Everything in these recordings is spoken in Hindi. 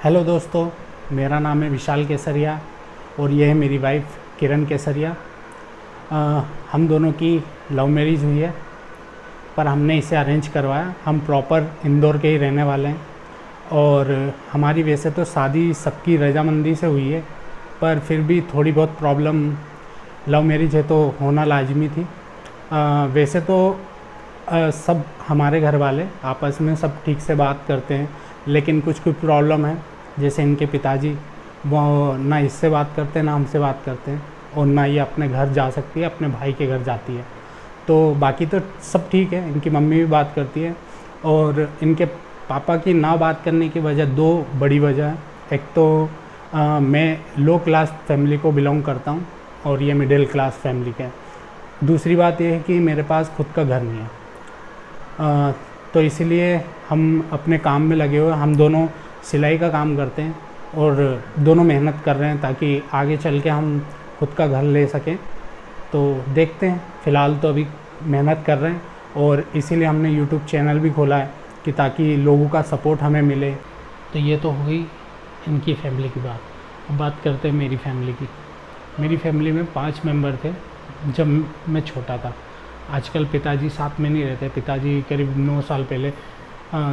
हेलो दोस्तों, मेरा नाम है विशाल केसरिया और ये है मेरी वाइफ किरण केसरिया। हम दोनों की लव मैरिज हुई है, पर हमने इसे अरेंज करवाया। हम प्रॉपर इंदौर के ही रहने वाले हैं और हमारी वैसे तो शादी सबकी रजामंदी से हुई है, पर फिर भी थोड़ी बहुत प्रॉब्लम, लव मैरिज है तो होना लाजमी थी। वैसे तो सब हमारे घर वाले आपस में सब ठीक से बात करते हैं, लेकिन कुछ प्रॉब्लम है। जैसे इनके पिताजी वो ना इससे बात करते हैं ना हमसे बात करते हैं, और ना ये अपने घर जा सकती है, अपने भाई के घर जाती है। तो बाकी तो सब ठीक है। इनकी मम्मी भी बात करती है, और इनके पापा की ना बात करने की वजह दो बड़ी वजह है। एक तो मैं लो क्लास फैमिली को बिलोंग करता हूँ और ये मिडिल क्लास फैमिली के। दूसरी बात ये है कि मेरे पास खुद का घर नहीं है, तो इसीलिए हम अपने काम में लगे हुए। हम दोनों सिलाई का काम करते हैं और दोनों मेहनत कर रहे हैं ताकि आगे चल के हम खुद का घर ले सकें। तो देखते हैं, फ़िलहाल तो अभी मेहनत कर रहे हैं, और इसीलिए हमने यूट्यूब चैनल भी खोला है कि ताकि लोगों का सपोर्ट हमें मिले। तो ये तो हो गई इनकी फैमिली की बात। अब बात करते हैं मेरी फैमिली की। मेरी फैमिली में 5 मेंबर थे जब मैं छोटा था। आजकल पिताजी साथ में नहीं रहते। पिताजी करीब 9 साल पहले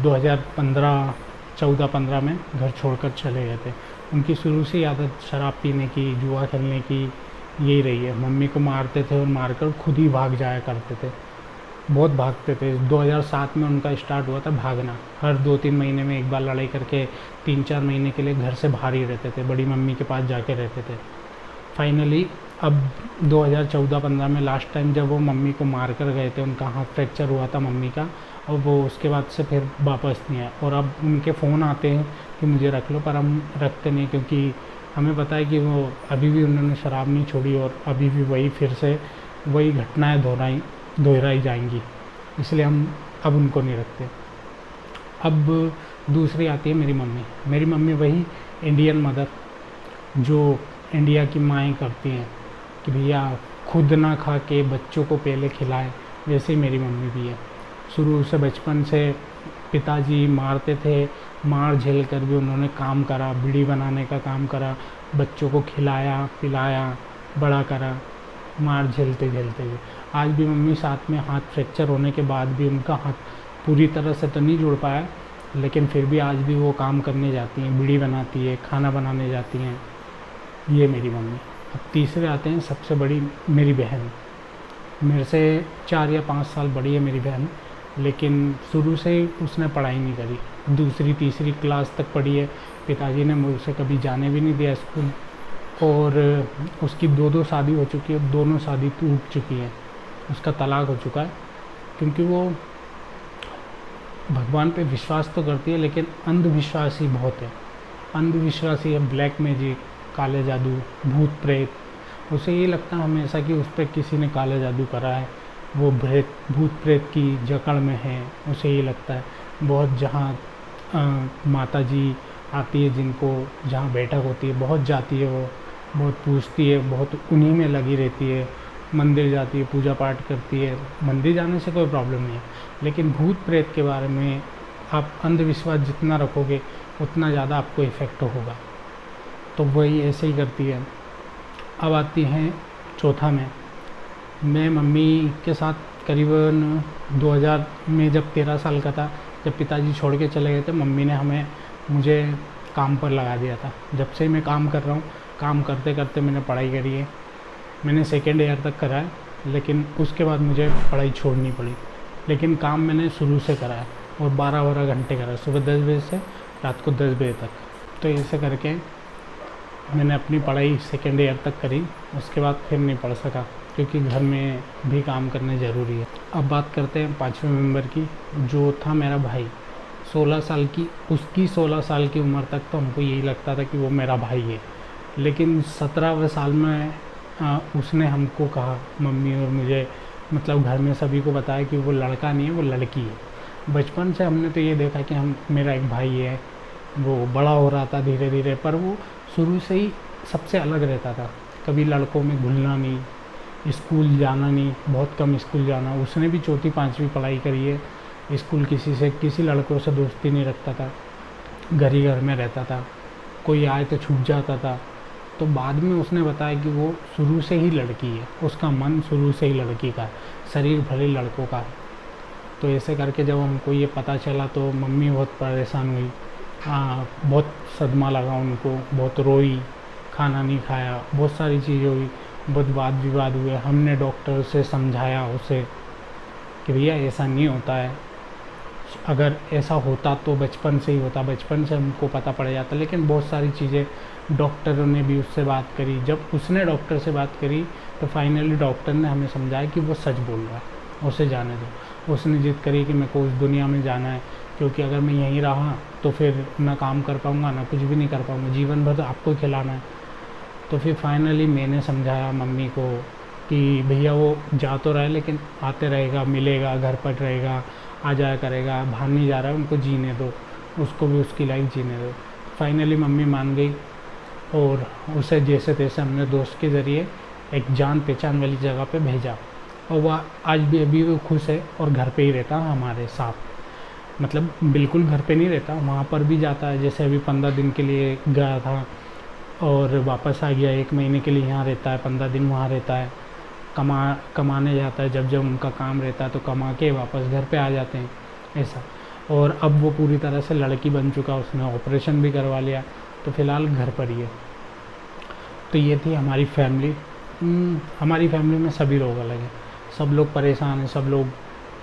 2014-15 में घर छोड़कर चले गए थे। उनकी शुरू से ही आदत शराब पीने की, जुआ खेलने की यही रही है। मम्मी को मारते थे और मारकर खुद ही भाग जाया करते थे, बहुत भागते थे। 2007 में उनका स्टार्ट हुआ था भागना। हर 2-3 महीने में एक बार लड़ाई करके 3-4 महीने के लिए घर से बाहर ही रहते थे, बड़ी मम्मी के पास जाके रहते थे। फाइनली अब 2014-15 में लास्ट टाइम जब वो मम्मी को मार कर गए थे, उनका हाथ फ्रैक्चर हुआ था मम्मी का, और वो उसके बाद से फिर वापस नहीं आए। और अब उनके फ़ोन आते हैं कि मुझे रख लो, पर हम रखते नहीं, क्योंकि हमें पता है कि वो अभी भी उन्होंने शराब नहीं छोड़ी और अभी भी वही फिर से वही घटनाएं दोहराई जाएंगी, इसलिए हम अब उनको नहीं रखते। अब दूसरी आती है मेरी मम्मी। मेरी मम्मी वही इंडियन मदर जो इंडिया की माएँ करती हैं कि भैया खुद ना खा के बच्चों को पहले खिलाएं, वैसे ही मेरी मम्मी भी है। शुरू से बचपन से पिताजी मारते थे, मार झेल कर भी उन्होंने काम करा, बीड़ी बनाने का काम करा, बच्चों को खिलाया पिलाया, बड़ा करा, मार झेलते झेलते हुए। आज भी मम्मी साथ में, हाथ फ्रैक्चर होने के बाद भी उनका हाथ पूरी तरह से तो नहीं जुड़ पाया, लेकिन फिर भी आज भी वो काम करने जाती हैं, बीड़ी बनाती है, खाना बनाने जाती हैं। ये मेरी मम्मी। अब तीसरे आते हैं सबसे बड़ी मेरी बहन। मेरे से 4 या 5 साल बड़ी है मेरी बहन, लेकिन शुरू से ही उसने पढ़ाई नहीं करी। 2-3 क्लास तक पढ़ी है। पिताजी ने मुझसे कभी जाने भी नहीं दिया स्कूल, और उसकी 2 शादी हो चुकी है, दोनों शादी टूट चुकी है। उसका तलाक हो चुका है, क्योंकि वो भगवान पे विश्वास तो करती है, लेकिन अंधविश्वासी बहुत है। अंधविश्वासी है, ब्लैक मैजिक, काले जादू, भूत प्रेत। उसे ये लगता है हमेशा कि उस पर किसी ने काला जादू करा है, वो भूत प्रेत की जकड़ में है। उसे ये लगता है बहुत, जहाँ माता जी आती है, जिनको जहाँ बैठक होती है, बहुत जाती है, वो बहुत पूछती है, बहुत उन्हीं में लगी रहती है। मंदिर जाती है, पूजा पाठ करती है। मंदिर जाने से कोई प्रॉब्लम नहीं है, लेकिन भूत प्रेत के बारे में आप अंधविश्वास जितना रखोगे उतना ज़्यादा आपको इफ़ेक्ट होगा। तो वही ऐसे ही करती है। अब आती हैं चौथा में। मैं मम्मी के साथ करीबन 2000 में, जब 13 साल का था, जब पिताजी छोड़ के चले गए थे, मम्मी ने मुझे काम पर लगा दिया था। जब से मैं काम कर रहा हूँ, काम करते करते मैंने पढ़ाई करी है। मैंने 2nd ईयर तक करा है, लेकिन उसके बाद मुझे पढ़ाई छोड़नी पड़ी। लेकिन काम मैंने शुरू से करा है और 12-12 घंटे करा है, सुबह 10 बजे से रात को 10 बजे तक। तो ऐसे करके मैंने अपनी पढ़ाई 2nd ईयर तक करी। उसके बाद फिर नहीं पढ़ सका, क्योंकि घर में भी काम करने ज़रूरी है। अब बात करते हैं 5वें मेंबर की, जो था मेरा भाई। 16 साल की, उसकी 16 साल की उम्र तक तो हमको यही लगता था कि वो मेरा भाई है, लेकिन 17वें साल में उसने हमको कहा, मम्मी और मुझे, मतलब घर में सभी को बताया कि वो लड़का नहीं है, वो लड़की है। बचपन से हमने तो ये देखा कि मेरा एक भाई है। वो बड़ा हो रहा था धीरे धीरे, पर वो शुरू से ही सबसे अलग रहता था। कभी लड़कों में घुलना नहीं, स्कूल जाना नहीं, बहुत कम स्कूल जाना। उसने भी 4वीं-5वीं पढ़ाई करी है। स्कूल किसी लड़कों से दोस्ती नहीं रखता था, घर ही घर में रहता था। कोई आए तो छूट जाता था। तो बाद में उसने बताया कि वो शुरू से ही लड़की है, उसका मन शुरू से ही लड़की का है, शरीर भले लड़कों का है। तो ऐसे करके जब हमको ये पता चला तो मम्मी बहुत परेशान हुई। बहुत सदमा लगा उनको, बहुत रोई, खाना नहीं खाया, बहुत सारी चीज़ें हुई, बहुत वाद विवाद हुए। हमने डॉक्टर से समझाया उसे कि भैया ऐसा नहीं होता है, अगर ऐसा होता तो बचपन से ही होता, बचपन से हमको पता पड़ जाता। लेकिन बहुत सारी चीज़ें डॉक्टरों ने भी उससे बात करी। जब उसने डॉक्टर से बात करी तो फाइनली डॉक्टर ने हमें समझाया कि वो सच बोल रहा है, उसे जाने दो। उसने जिद करी कि मेरे को उस दुनिया में जाना है, क्योंकि अगर मैं यहीं रहा तो फिर ना काम कर पाऊँगा, ना कुछ भी नहीं कर पाऊँगा, जीवन भर तो आपको ही खिलाना है। तो फिर फाइनली मैंने समझाया मम्मी को कि भैया वो जा तो रहा है लेकिन आते रहेगा, मिलेगा, घर पर रहेगा, आ जाया करेगा, बाहर नहीं जा रहा है, उनको जीने दो, उसको भी उसकी लाइफ जीने दो। फाइनली मम्मी मान गई और उसे जैसे तैसे हमने दोस्त के ज़रिए एक जान पहचान वाली जगह पे भेजा, और वह आज भी अभी वो खुश है और घर पे ही रहता है हमारे साथ। मतलब बिल्कुल घर पे नहीं रहता, वहाँ पर भी जाता है। जैसे अभी 15 दिन के लिए गया था और वापस आ गया, 1 महीने के लिए यहाँ रहता है, 15 दिन वहाँ रहता है, कमाने जाता है। जब जब उनका काम रहता है तो कमा के वापस घर पे आ जाते हैं, ऐसा। और अब वो पूरी तरह से लड़की बन चुका, उसने ऑपरेशन भी करवा लिया, तो फ़िलहाल घर पर ही है। तो ये थी हमारी फैमिली। हमारी फैमिली में सभी लोग अलग हैं, सब लोग परेशान हैं, सब लोग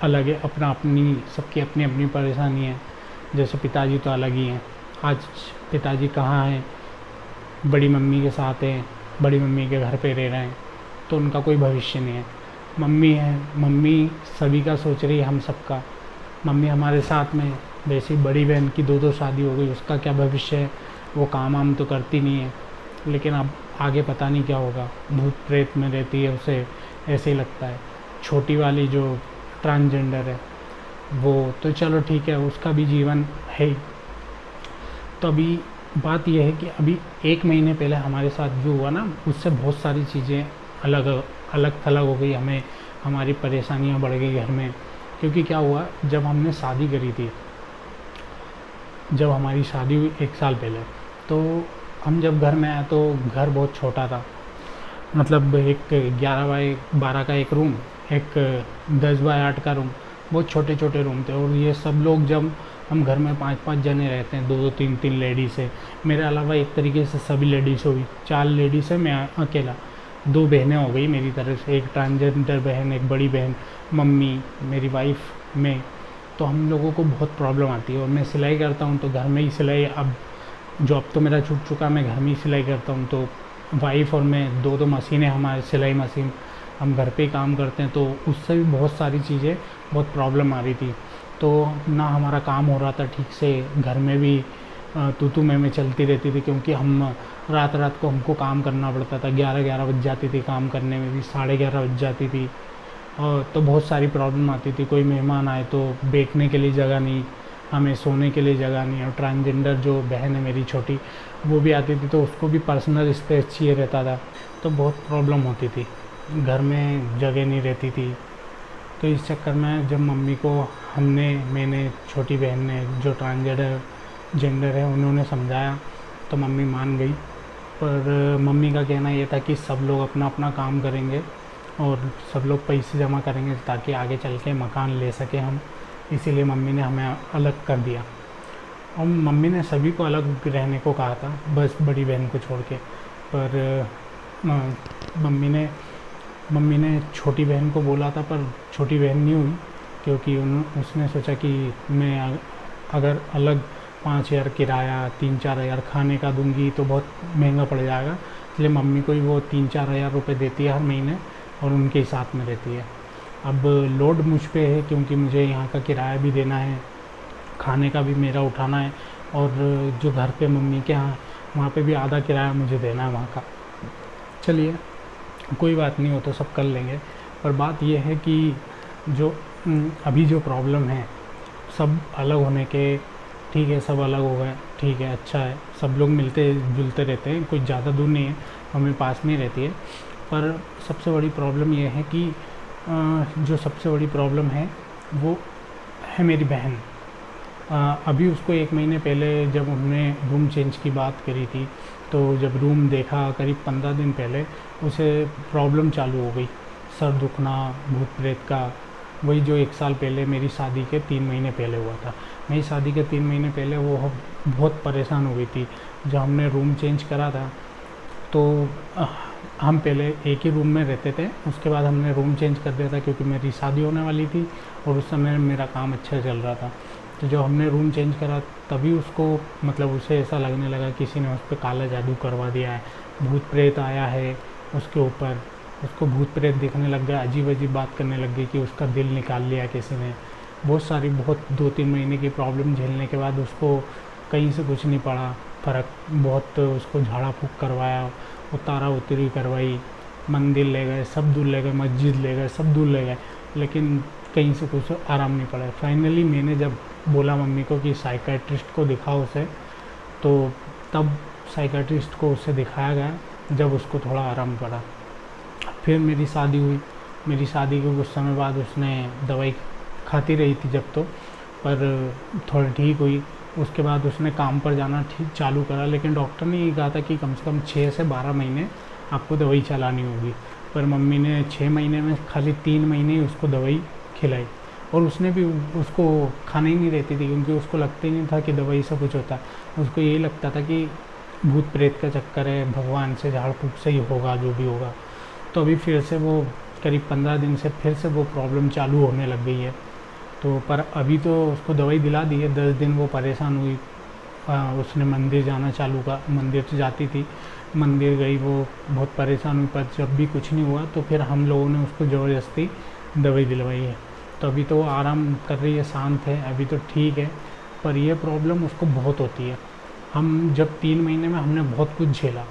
अलग है, अपना अपनी, सबकी अपनी अपनी परेशानी है। जैसे पिताजी तो अलग ही हैं, आज पिताजी कहाँ हैं, बड़ी मम्मी के साथ हैं, बड़ी मम्मी के घर पे रह रहे हैं, तो उनका कोई भविष्य नहीं है। मम्मी है, मम्मी सभी का सोच रही है, हम सबका। मम्मी हमारे साथ में, वैसे बड़ी बहन की 2 शादी हो गई, उसका क्या भविष्य है, वो काम वाम तो करती नहीं है, लेकिन अब आगे पता नहीं क्या होगा, भूत प्रेत में रहती है, उसे ऐसे ही लगता है। छोटी वाली जो ट्रांसजेंडर है वो तो चलो ठीक है, उसका भी जीवन है ही। तो अभी बात यह है कि अभी 1 महीने पहले हमारे साथ जो हुआ ना, उससे बहुत सारी चीज़ें अलग अलग थलग हो गई, हमें हमारी परेशानियां बढ़ गई घर में। क्योंकि क्या हुआ, जब हमने शादी करी थी, जब हमारी शादी हुई 1 साल पहले, तो हम जब घर में आए तो घर बहुत छोटा था। मतलब एक 11 बाई 12 का एक रूम, एक 10 बाई 8 का रूम, बहुत छोटे छोटे रूम थे। और ये सब लोग, जब हम घर में 5-5 जने रहते हैं, 2-2 3-3 लेडीज़ है, मेरे अलावा एक तरीके से सभी लेडीज़ हो गई, 4 लेडीज़ है, मैं अकेला। 2 बहनें हो गई मेरी तरफ से, एक ट्रांसजेंडर बहन, एक बड़ी बहन, मम्मी, मेरी वाइफ, मैं। तो हम लोगों को बहुत प्रॉब्लम आती है। और मैं सिलाई करता हूँ तो घर में ही सिलाई, अब जॉब तो मेरा छूट चुका, मैं घर में ही सिलाई करता हूँ। तो वाइफ और मैं, 2 मशीनें हमारे, सिलाई मशीन, हम घर पे ही काम करते हैं। तो उससे भी बहुत सारी चीज़ें, बहुत प्रॉब्लम आ रही थी। तो ना हमारा काम हो रहा था ठीक से, घर में भी तू मैं चलती रहती थी, क्योंकि हम रात रात को हमको काम करना पड़ता था। 11-11 बज जाती थी काम करने में भी, 11:30 बज जाती थी। और तो बहुत सारी प्रॉब्लम आती थी। कोई मेहमान आए तो बैठने के लिए जगह नहीं, हमें सोने के लिए जगह नहीं। और ट्रांसजेंडर जो बहन है मेरी छोटी, वो भी आती थी, तो उसको भी पर्सनल स्पेस चाहिए रहता था। तो बहुत प्रॉब्लम होती थी, घर में जगह नहीं रहती थी। तो इस चक्कर में जब मम्मी को मैंने, छोटी बहन ने, जो ट्रांसजेंडर है, उन्होंने समझाया तो मम्मी मान गई। पर मम्मी का कहना ये था कि सब लोग अपना अपना काम करेंगे और सब लोग पैसे जमा करेंगे ताकि आगे चल के मकान ले सके हम, इसीलिए मम्मी ने हमें अलग कर दिया। और मम्मी ने सभी को अलग रहने को कहा था, बस बड़ी बहन को छोड़ के। पर मम्मी ने छोटी बहन को बोला था, पर छोटी बहन नहीं हुई, क्योंकि उसने सोचा कि मैं अगर अलग 5,000 किराया, 3-4 हज़ार खाने का दूंगी तो बहुत महंगा पड़ जाएगा। इसलिए मम्मी को ही वो 3-4 हज़ार रुपये देती है हर महीने, और उनके ही साथ में रहती है। अब लोड मुझ पे है, क्योंकि मुझे यहाँ का किराया भी देना है, खाने का भी मेरा उठाना है, और जो घर पे मम्मी के यहाँ, वहाँ पे भी आधा किराया मुझे देना है वहाँ का। चलिए कोई बात नहीं, हो तो सब कर लेंगे। पर बात यह है कि जो अभी जो प्रॉब्लम है, सब अलग होने के, ठीक है, सब अलग हो गए, ठीक है, अच्छा है, सब लोग मिलते जुलते रहते हैं, कोई ज़्यादा दूर नहीं है, हमें पास में रहती है। पर सबसे बड़ी प्रॉब्लम यह है कि जो सबसे बड़ी प्रॉब्लम है वो है मेरी बहन। अभी उसको 1 महीने पहले जब हमने रूम चेंज की बात करी थी, तो जब रूम देखा करीब 15 दिन पहले उसे प्रॉब्लम चालू हो गई, सर दुखना, भूत प्रेत का। वही जो 1 साल पहले मेरी शादी के 3 महीने पहले हुआ था। मेरी शादी के 3 महीने पहले वो बहुत परेशान हो गई थी। जब हमने रूम चेंज करा था तो हम पहले एक ही रूम में रहते थे, उसके बाद हमने रूम चेंज कर दिया था क्योंकि मेरी शादी होने वाली थी और उस समय मेरा काम अच्छा चल रहा था। तो जब हमने रूम चेंज करा तभी उसको मतलब उसे ऐसा लगने लगा किसी ने उस पर काला जादू करवा दिया है, भूत प्रेत आया है उसके ऊपर। उसको भूत प्रेत दिखने लग गया, अजीब अजीब बात करने लग गई कि उसका दिल निकाल लिया किसी ने। बहुत 2-3 महीने की प्रॉब्लम झेलने के बाद उसको कहीं से कुछ नहीं पड़ा फ़र्क। बहुत उसको झाड़ा फूँक करवाया, उतारा उतरी करवाई, मंदिर ले गए, सब दूर ले गए, मस्जिद ले गए, सब दूर ले गए, लेकिन कहीं से कुछ आराम नहीं पड़ा। फाइनली मैंने जब बोला मम्मी को कि साइकेट्रिस्ट को दिखाओ उसे, तो तब साइकेट्रिस्ट को उसे दिखाया गया जब उसको थोड़ा आराम पड़ा। फिर मेरी शादी हुई। मेरी शादी के कुछ समय बाद उसने दवाई खाती रही थी जब, तो पर थोड़ी ठीक हुई। उसके बाद उसने काम पर जाना ठीक चालू करा, लेकिन डॉक्टर ने ये कहा था कि कम से कम 6 से 12 महीने आपको दवाई चलानी होगी। पर मम्मी ने 6 महीने में खाली 3 महीने ही उसको दवाई खिलाई, और उसने भी उसको खाने ही नहीं रहती थी क्योंकि उसको लगता ही नहीं था कि दवाई से कुछ होता। उसको यही लगता था कि भूत प्रेत का चक्कर है, भगवान से झाड़ फूँक से ही होगा जो भी होगा। तो अभी फिर से वो करीब 15 दिन से फिर से वो प्रॉब्लम चालू होने लग गई है। तो पर अभी तो उसको दवाई दिला दी है। 10 दिन वो परेशान हुई। उसने मंदिर जाना चालू का, मंदिर तो जाती थी, मंदिर गई, वो बहुत परेशान हुई, पर जब भी कुछ नहीं हुआ तो फिर हम लोगों ने उसको ज़बरदस्ती दवाई दिलवाई है। तो अभी तो वो आराम कर रही है, शांत है, अभी तो ठीक है। पर यह प्रॉब्लम उसको बहुत होती है। हम जब 3 महीने में हमने बहुत कुछ झेला,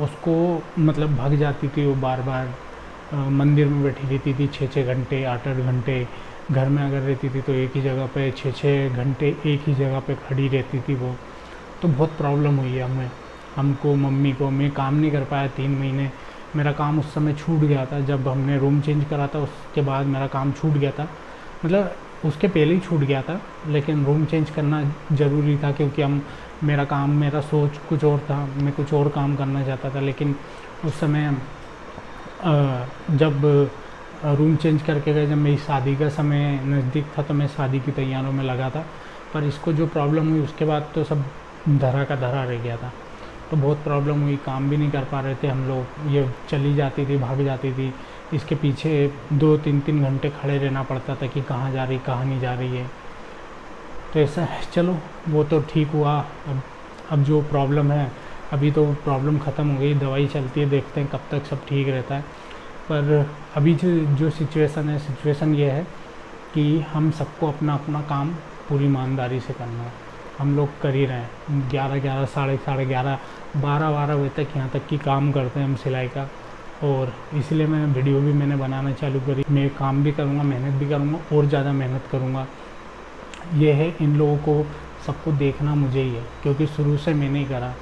उसको मतलब भाग जाती थी वो बार बार, मंदिर में बैठी रहती थी 6-6 घंटे, 8-8 घंटे। घर में अगर रहती थी तो एक ही जगह पे 6-6 घंटे एक ही जगह पे खड़ी रहती थी वो। तो बहुत प्रॉब्लम हुई है हमको, मम्मी को। मैं काम नहीं कर पाया 3 महीने। मेरा काम उस समय छूट गया था जब हमने रूम चेंज करा था, उसके बाद मेरा काम छूट गया था। मतलब उसके पहले ही छूट गया था, लेकिन रूम चेंज करना ज़रूरी था क्योंकि मेरा सोच कुछ और था, मैं कुछ और काम करना चाहता था। लेकिन उस समय जब रूम चेंज करके गए, जब मेरी शादी का समय नज़दीक था तो मैं शादी की तैयारियों में लगा था। पर इसको जो प्रॉब्लम हुई उसके बाद तो सब धरा का धरा रह गया था। तो बहुत प्रॉब्लम हुई, काम भी नहीं कर पा रहे थे हम लोग। ये चली जाती थी, भाग जाती थी, इसके पीछे 2-3 घंटे खड़े रहना पड़ता था कि कहाँ जा रही, कहाँ नहीं जा रही है। तो ऐसा है। चलो वो तो ठीक हुआ। अब जो प्रॉब्लम है, अभी तो प्रॉब्लम ख़त्म हो गई, दवाई चलती है, देखते हैं कब तक सब ठीक रहता है। पर अभी जो सिचुएशन ये है कि हम सबको अपना अपना काम पूरी ईमानदारी से करना है। हम लोग कर ही रहे हैं, 11-11, साढ़े 11, 12-12 बजे तक यहाँ तक कि काम करते हैं हम सिलाई का। और इसलिए मैं वीडियो भी मैंने बनाना चालू करी। मैं काम भी करूँगा, मेहनत भी करूँगा, और ज़्यादा मेहनत करूँगा। ये है, इन लोगों को सबको देखना मुझे ही है, क्योंकि शुरू से मैंने ही करा।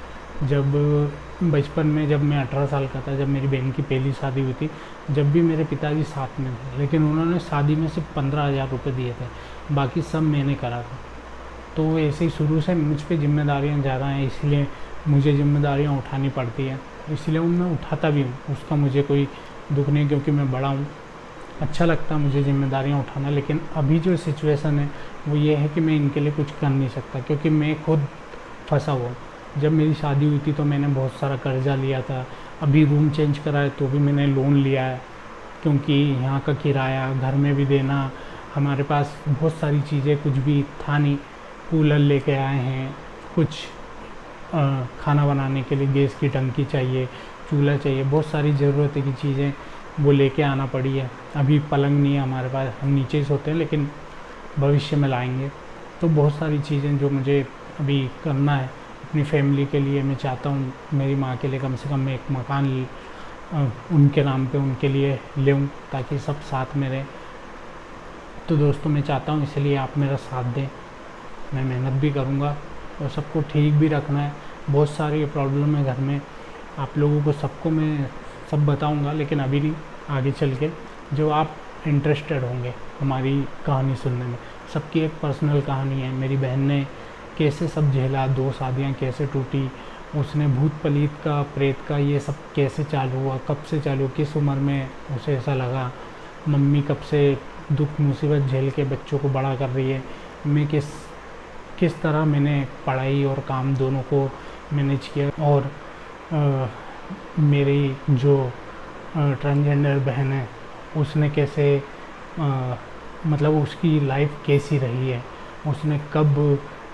जब बचपन में, जब मैं 18 साल का था, जब मेरी बहन की पहली शादी हुई थी, जब भी मेरे पिताजी साथ में थे, लेकिन उन्होंने शादी में सिर्फ 15,000 रुपये दिए थे, बाकी सब मैंने करा था। तो ऐसे ही शुरू से मुझ पे जिम्मेदारियाँ ज़्यादा हैं, इसलिए मुझे जिम्मेदारियाँ उठानी पड़ती हैं, इसलिए मैं उठाता भी हूँ। उसका मुझे कोई दुख नहीं, क्योंकि मैं बड़ा हूँ, अच्छा लगता है मुझे जिम्मेदारियाँ उठाना। लेकिन अभी जो सिचुएशन है वो ये है कि मैं इनके लिए कुछ कर नहीं सकता, क्योंकि मैं खुद फंसा हुआ हूँ। जब मेरी शादी हुई थी तो मैंने बहुत सारा कर्जा लिया था। अभी रूम चेंज करा है तो भी मैंने लोन लिया है, क्योंकि यहाँ का किराया, घर में भी देना, हमारे पास बहुत सारी चीज़ें, कुछ भी था नहीं। कूलर लेके आए हैं, कुछ खाना बनाने के लिए गैस की टंकी चाहिए, चूल्हा चाहिए, बहुत सारी ज़रूरत की चीज़ें वो लेके आना पड़ी है। अभी पलंग नहीं है हमारे पास, हम नीचे ही सोते हैं, लेकिन भविष्य में लाएंगे। तो बहुत सारी चीज़ें जो मुझे अभी करना है अपनी फैमिली के लिए। मैं चाहता हूँ मेरी माँ के लिए कम से कम मैं एक मकान उनके नाम पे उनके लिए लूँ, ताकि सब साथ में रहें। तो दोस्तों मैं चाहता हूँ, इसलिए आप मेरा साथ दें। मैं मेहनत भी करूँगा और सबको ठीक भी रखना है। बहुत सारी प्रॉब्लम है घर में, आप लोगों को सबको मैं सब बताऊँगा, लेकिन अभी नहीं, आगे चल के जो आप इंटरेस्टेड होंगे हमारी कहानी सुनने में। सबकी एक पर्सनल कहानी है। मेरी बहन ने कैसे सब झेला, 2 शादियाँ कैसे टूटी, उसने भूत प्रेत का ये सब कैसे चालू हुआ, कब से चालू, किस उम्र में उसे ऐसा लगा, मम्मी कब से दुख मुसीबत झेल के बच्चों को बड़ा कर रही है, मैं किस तरह मैंने पढ़ाई और काम दोनों को मैनेज किया, और मेरी जो ट्रांसजेंडर बहन है उसने कैसे मतलब उसकी लाइफ कैसी रही है, उसने कब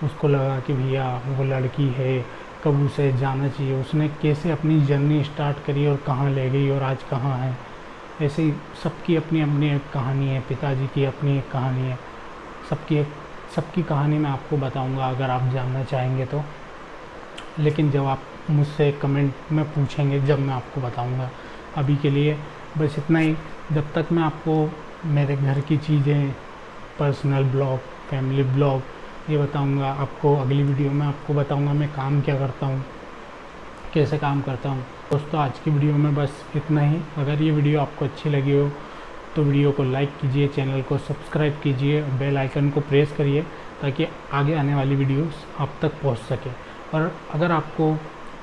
उसको लगा कि भैया वो लड़की है, कब उसे जाना चाहिए, उसने कैसे अपनी जर्नी स्टार्ट करी और कहाँ ले गई और आज कहाँ है। ऐसे ही सबकी अपनी अपनी एक कहानी है, पिताजी की अपनी एक कहानी है, सबकी कहानी मैं आपको बताऊंगा अगर आप जानना चाहेंगे तो, लेकिन जब आप मुझसे कमेंट में पूछेंगे जब मैं आपको बताऊंगा। अभी के लिए बस इतना ही। जब तक मैं आपको मेरे घर की चीज़ें, पर्सनल ब्लॉग, फैमिली ब्लॉग ये बताऊंगा, आपको अगली वीडियो में आपको बताऊंगा मैं काम क्या करता हूँ, कैसे काम करता हूँ। दोस्तों आज की वीडियो में बस इतना ही। अगर ये वीडियो आपको अच्छी लगी हो तो वीडियो को लाइक कीजिए, चैनल को सब्सक्राइब कीजिए, बेल आइकन को प्रेस करिए ताकि आगे आने वाली वीडियोस आप तक पहुंच सके। और अगर आपको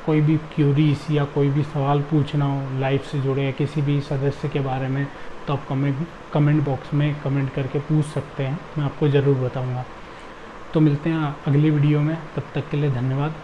कोई भी क्यूरीज या कोई भी सवाल पूछना हो लाइफ से जुड़े या किसी भी सदस्य के बारे में, तो आप कमेंट बॉक्स में कमेंट करके पूछ सकते हैं, मैं आपको ज़रूर बताऊंगा। तो मिलते हैं अगली वीडियो में, तब तक के लिए धन्यवाद।